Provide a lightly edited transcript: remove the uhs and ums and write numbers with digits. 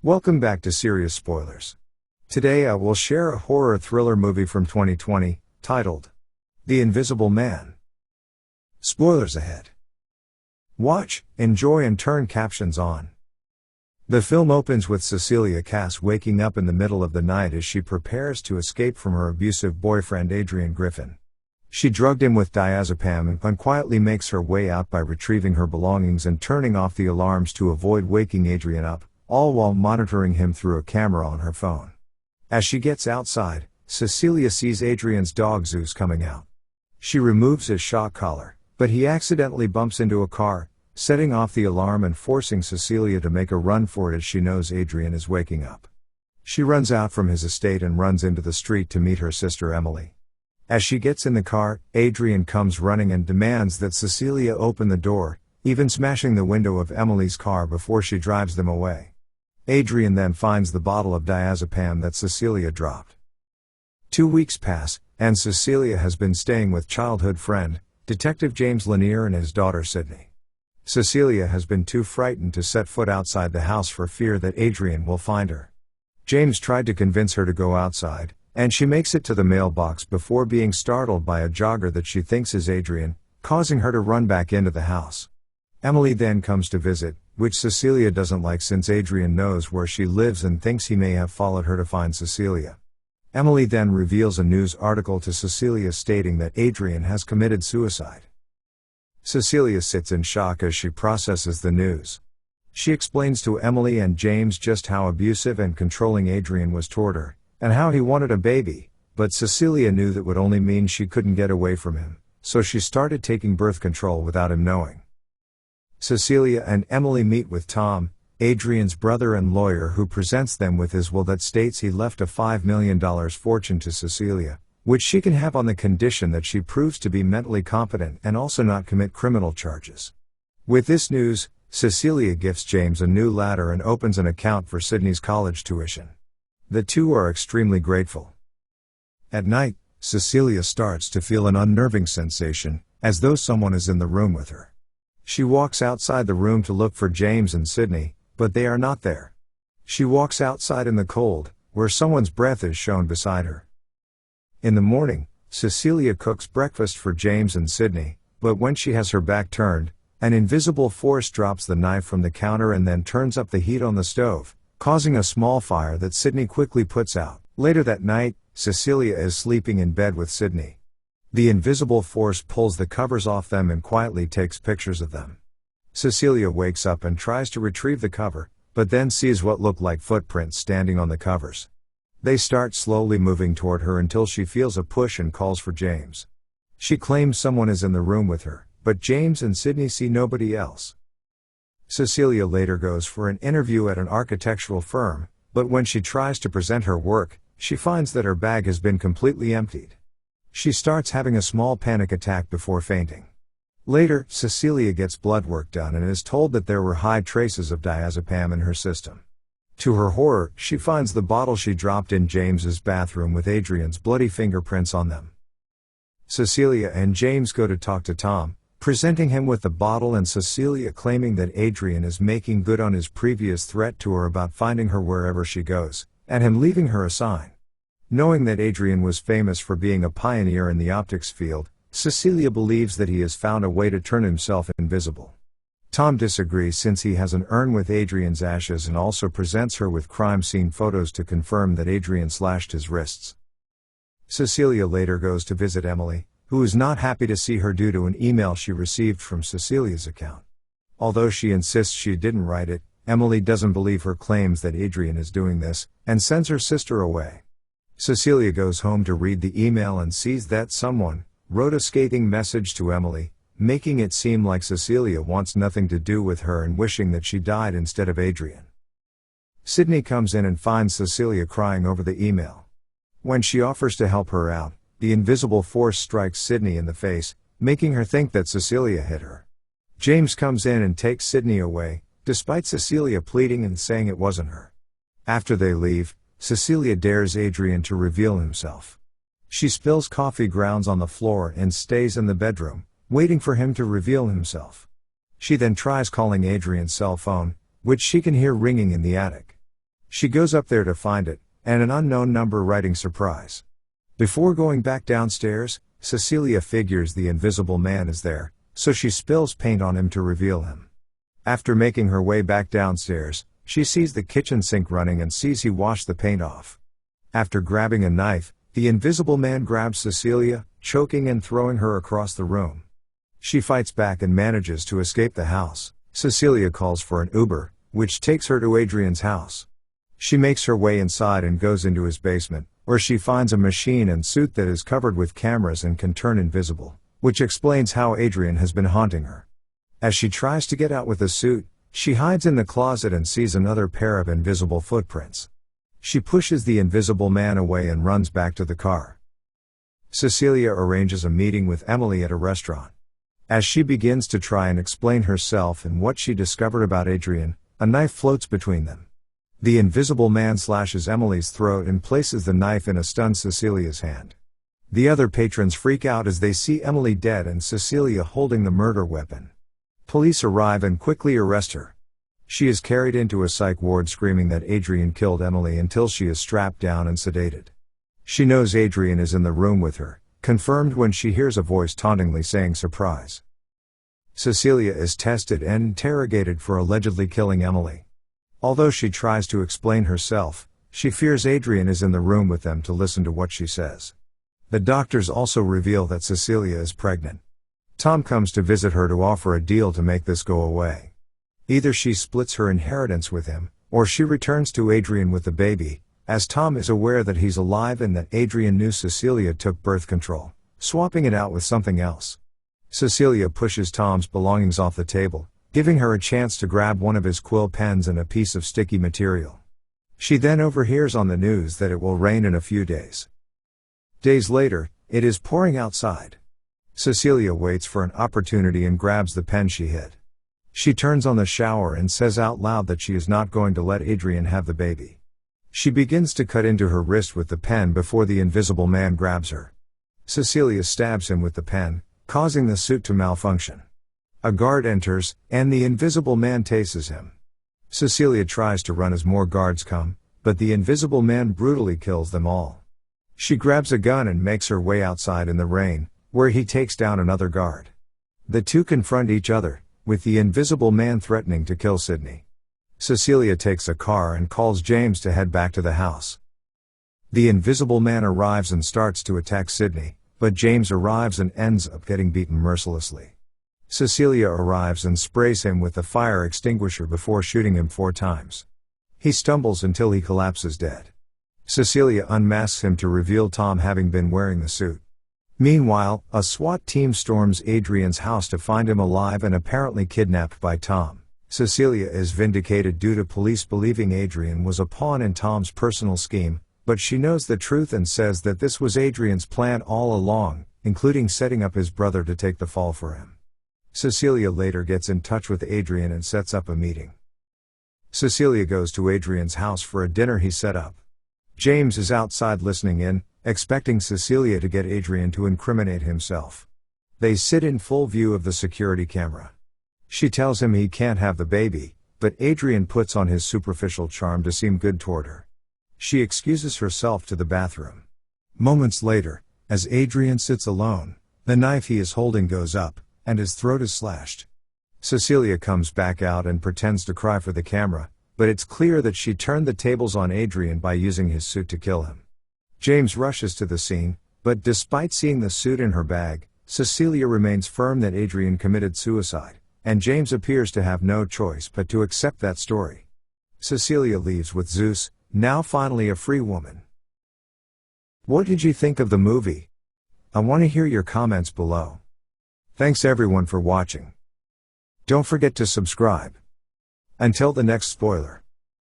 Welcome back to Serious Spoilers. Today I will share a horror thriller movie from 2020, titled The Invisible Man. Spoilers ahead. Watch, enjoy and turn captions on. The film opens with Cecilia Kass waking up in the middle of the night as she prepares to escape from her abusive boyfriend Adrian Griffin. She drugged him with diazepam and quietly makes her way out by retrieving her belongings and turning off the alarms to avoid waking Adrian up, all while monitoring him through a camera on her phone. As she gets outside, Cecilia sees Adrian's dog Zeus coming out. She removes his shock collar, but he accidentally bumps into a car, setting off the alarm and forcing Cecilia to make a run for it as she knows Adrian is waking up. She runs out from his estate and runs into the street to meet her sister Emily. As she gets in the car, Adrian comes running and demands that Cecilia open the door, even smashing the window of Emily's car before she drives them away. Adrian then finds the bottle of diazepam that Cecilia dropped. 2 weeks pass, and Cecilia has been staying with childhood friend, Detective James Lanier and his daughter Sydney. Cecilia has been too frightened to set foot outside the house for fear that Adrian will find her. James tried to convince her to go outside, and she makes it to the mailbox before being startled by a jogger that she thinks is Adrian, causing her to run back into the house. Emily then comes to visit, which Cecilia doesn't like since Adrian knows where she lives and thinks he may have followed her to find Cecilia. Emily then reveals a news article to Cecilia stating that Adrian has committed suicide. Cecilia sits in shock as she processes the news. She explains to Emily and James just how abusive and controlling Adrian was toward her, and how he wanted a baby, but Cecilia knew that would only mean she couldn't get away from him, so she started taking birth control without him knowing. Cecilia and Emily meet with Tom, Adrian's brother and lawyer, who presents them with his will that states he left a $5 million fortune to Cecilia, which she can have on the condition that she proves to be mentally competent and also not commit criminal charges. With this news, Cecilia gifts James a new ladder and opens an account for Sydney's college tuition. The two are extremely grateful. At night, Cecilia starts to feel an unnerving sensation, as though someone is in the room with her. She walks outside the room to look for James and Sydney, but they are not there. She walks outside in the cold, where someone's breath is shown beside her. In the morning, Cecilia cooks breakfast for James and Sydney, but when she has her back turned, an invisible force drops the knife from the counter and then turns up the heat on the stove, causing a small fire that Sydney quickly puts out. Later that night, Cecilia is sleeping in bed with Sydney. The invisible force pulls the covers off them and quietly takes pictures of them. Cecilia wakes up and tries to retrieve the cover, but then sees what look like footprints standing on the covers. They start slowly moving toward her until she feels a push and calls for James. She claims someone is in the room with her, but James and Sydney see nobody else. Cecilia later goes for an interview at an architectural firm, but when she tries to present her work, she finds that her bag has been completely emptied. She starts having a small panic attack before fainting. Later, Cecilia gets blood work done and is told that there were high traces of diazepam in her system. To her horror, she finds the bottle she dropped in James's bathroom with Adrian's bloody fingerprints on them. Cecilia and James go to talk to Tom, presenting him with the bottle and Cecilia claiming that Adrian is making good on his previous threat to her about finding her wherever she goes, and him leaving her a sign. Knowing that Adrian was famous for being a pioneer in the optics field, Cecilia believes that he has found a way to turn himself invisible. Tom disagrees since he has an urn with Adrian's ashes and also presents her with crime scene photos to confirm that Adrian slashed his wrists. Cecilia later goes to visit Emily, who is not happy to see her due to an email she received from Cecilia's account. Although she insists she didn't write it, Emily doesn't believe her claims that Adrian is doing this, and sends her sister away. Cecilia goes home to read the email and sees that someone wrote a scathing message to Emily, making it seem like Cecilia wants nothing to do with her and wishing that she died instead of Adrian. Sydney comes in and finds Cecilia crying over the email. When she offers to help her out, the invisible force strikes Sydney in the face, making her think that Cecilia hit her. James comes in and takes Sydney away, despite Cecilia pleading and saying it wasn't her. After they leave, Cecilia dares Adrian to reveal himself. She spills coffee grounds on the floor and stays in the bedroom, waiting for him to reveal himself. She then tries calling Adrian's cell phone, which she can hear ringing in the attic. She goes up there to find it, and an unknown number writing surprise. Before going back downstairs, Cecilia figures the invisible man is there, so she spills paint on him to reveal him. After making her way back downstairs, she sees the kitchen sink running and sees he washed the paint off. After grabbing a knife, the invisible man grabs Cecilia, choking and throwing her across the room. She fights back and manages to escape the house. Cecilia calls for an Uber, which takes her to Adrian's house. She makes her way inside and goes into his basement, where she finds a machine and suit that is covered with cameras and can turn invisible, which explains how Adrian has been haunting her. As she tries to get out with the suit, she hides in the closet and sees another pair of invisible footprints. She pushes the invisible man away and runs back to the car. Cecilia arranges a meeting with Emily at a restaurant. As she begins to try and explain herself and what she discovered about Adrian, a knife floats between them. The invisible man slashes Emily's throat and places the knife in a stunned Cecilia's hand. The other patrons freak out as they see Emily dead and Cecilia holding the murder weapon. Police arrive and quickly arrest her. She is carried into a psych ward screaming that Adrian killed Emily until she is strapped down and sedated. She knows Adrian is in the room with her, confirmed when she hears a voice tauntingly saying surprise. Cecilia is tested and interrogated for allegedly killing Emily. Although she tries to explain herself, she fears Adrian is in the room with them to listen to what she says. The doctors also reveal that Cecilia is pregnant. Tom comes to visit her to offer a deal to make this go away. Either she splits her inheritance with him, or she returns to Adrian with the baby, as Tom is aware that he's alive and that Adrian knew Cecilia took birth control, swapping it out with something else. Cecilia pushes Tom's belongings off the table, giving her a chance to grab one of his quill pens and a piece of sticky material. She then overhears on the news that it will rain in a few days. Days later, it is pouring outside. Cecilia waits for an opportunity and grabs the pen she hid. She turns on the shower and says out loud that she is not going to let Adrian have the baby. She begins to cut into her wrist with the pen before the invisible man grabs her. Cecilia stabs him with the pen, causing the suit to malfunction. A guard enters, and the invisible man tases him. Cecilia tries to run as more guards come, but the invisible man brutally kills them all. She grabs a gun and makes her way outside in the rain, where he takes down another guard. The two confront each other, with the invisible man threatening to kill Sydney. Cecilia takes a car and calls James to head back to the house. The invisible man arrives and starts to attack Sydney, but James arrives and ends up getting beaten mercilessly. Cecilia arrives and sprays him with the fire extinguisher before shooting him 4 times. He stumbles until he collapses dead. Cecilia unmasks him to reveal Tom having been wearing the suit. Meanwhile, a SWAT team storms Adrian's house to find him alive and apparently kidnapped by Tom. Cecilia is vindicated due to police believing Adrian was a pawn in Tom's personal scheme, but she knows the truth and says that this was Adrian's plan all along, including setting up his brother to take the fall for him. Cecilia later gets in touch with Adrian and sets up a meeting. Cecilia goes to Adrian's house for a dinner he set up. James is outside listening in, expecting Cecilia to get Adrian to incriminate himself. They sit in full view of the security camera. She tells him he can't have the baby, but Adrian puts on his superficial charm to seem good toward her. She excuses herself to the bathroom. Moments later, as Adrian sits alone, the knife he is holding goes up, and his throat is slashed. Cecilia comes back out and pretends to cry for the camera, but it's clear that she turned the tables on Adrian by using his suit to kill him. James rushes to the scene, but despite seeing the suit in her bag, Cecilia remains firm that Adrian committed suicide, and James appears to have no choice but to accept that story. Cecilia leaves with Zeus, now finally a free woman. What did you think of the movie? I want to hear your comments below. Thanks everyone for watching. Don't forget to subscribe. Until the next spoiler.